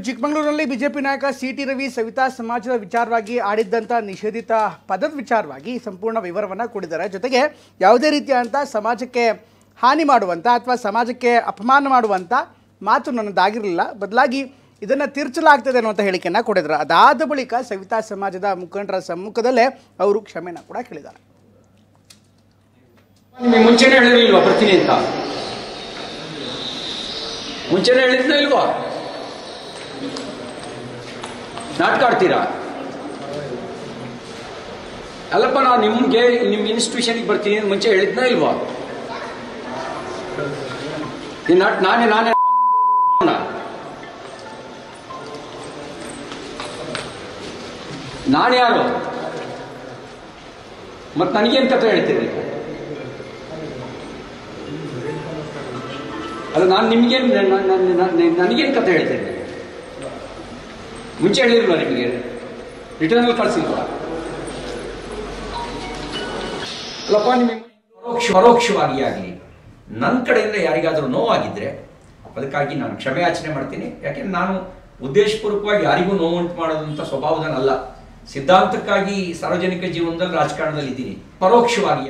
ಚಿಕ್ಕಮಗಳೂರಿನಲ್ಲಿ ಬಿಜೆಪಿ ನಾಯಕ ಸಿ.ಟಿ. ರವಿ ಸವಿತಾ ಸಮಾಜದ ವಿಚಾರವಾಗಿ ಆಡಿದ್ದಂಥ ನಿಷೇಧಿತ ಪದದ ವಿಚಾರವಾಗಿ ಸಂಪೂರ್ಣ ವಿವರವನ್ನು ಕೊಟ್ಟಿದ್ದಾರೆ. ಜೊತೆಗೆ ಯಾವುದೇ ರೀತಿಯಾದಂಥ ಸಮಾಜಕ್ಕೆ ಹಾನಿ ಮಾಡುವಂಥ ಅಥವಾ ಸಮಾಜಕ್ಕೆ ಅಪಮಾನ ಮಾಡುವಂಥ ಮಾತು ನನ್ನದಾಗಿರಲಿಲ್ಲ, ಬದಲಾಗಿ ಇದನ್ನು ತಿರ್ಚಲಾಗ್ತದೆ ಅನ್ನುವಂಥ ಹೇಳಿಕೆಯನ್ನು ಕೊಟ್ಟಿದ್ದಾರೆ. ಅದಾದ ಬಳಿಕ ಸವಿತಾ ಸಮಾಜದ ಮುಖಂಡರ ಸಮ್ಮುಖದಲ್ಲೇ ಅವರು ಕ್ಷಮೆಯನ್ನು ಕೂಡ ಕೇಳಿದ್ದಾರೆ. ನಿಮಗೆ ಮುಂಚೆನೇ ಹೇಳಿರಲಿಲ್ವಾ ಬರ್ತೀನಿ ಅಂತ? ಮುಂಚೆನೇ ಹೇಳಿದ್ನ ಇಲ್ವಾ? ನಾಟಕ ಆಡ್ತೀರಾ? ಅಲ್ಲಪ್ಪ, ನಾನು ನಿಮ್ಗೆ ನಿಮ್ಮ ಇನ್ಸ್ಟಿಟ್ಯೂಷನ್ಗೆ ಬರ್ತೀನಿ ಅಂತ ಮುಂಚೆ ಹೇಳಿದ್ನ ಇಲ್ವಾ? ನಾನೇ ನಾನು ಯಾರು ಮತ್ತೆ ನನಗೇನು ಕಥೆ ಹೇಳ್ತೀರಿ? ಅಲ್ಲ, ನಾನು ನಿಮ್ಗೇನು ನನಗೇನು ಕಥೆ ಹೇಳ್ತೇನೆ? ಮುಂಚೆ ಹೇಳಿಲ್ವಾ? ನಿಮಗೆ ರಿಟರ್ನಲ್ಲಿ ಕಳಿಸಿಲ್ವಾ? ಅಲ್ಲಪ್ಪ, ನಿಮಗೆ ಪರೋಕ್ಷವಾಗಿ ಆಗಲಿ ನನ್ನ ಕಡೆಯಿಂದ ಯಾರಿಗಾದರೂ ನೋವಾಗಿದ್ದರೆ ಅದಕ್ಕಾಗಿ ನಾನು ಕ್ಷಮೆ ಯಾಚನೆ ಮಾಡ್ತೀನಿ. ಯಾಕೆಂದ್ರೆ ನಾನು ಉದ್ದೇಶಪೂರ್ವಕವಾಗಿ ಯಾರಿಗೂ ನೋವುಂಟು ಮಾಡೋದಂಥ ಸ್ವಭಾವದನಲ್ಲ. ಸಿದ್ಧಾಂತಕ್ಕಾಗಿ ಸಾರ್ವಜನಿಕ ಜೀವನದಲ್ಲಿ ರಾಜಕಾರಣದಲ್ಲಿ ಇದ್ದೀನಿ. ಪರೋಕ್ಷವಾಗಿ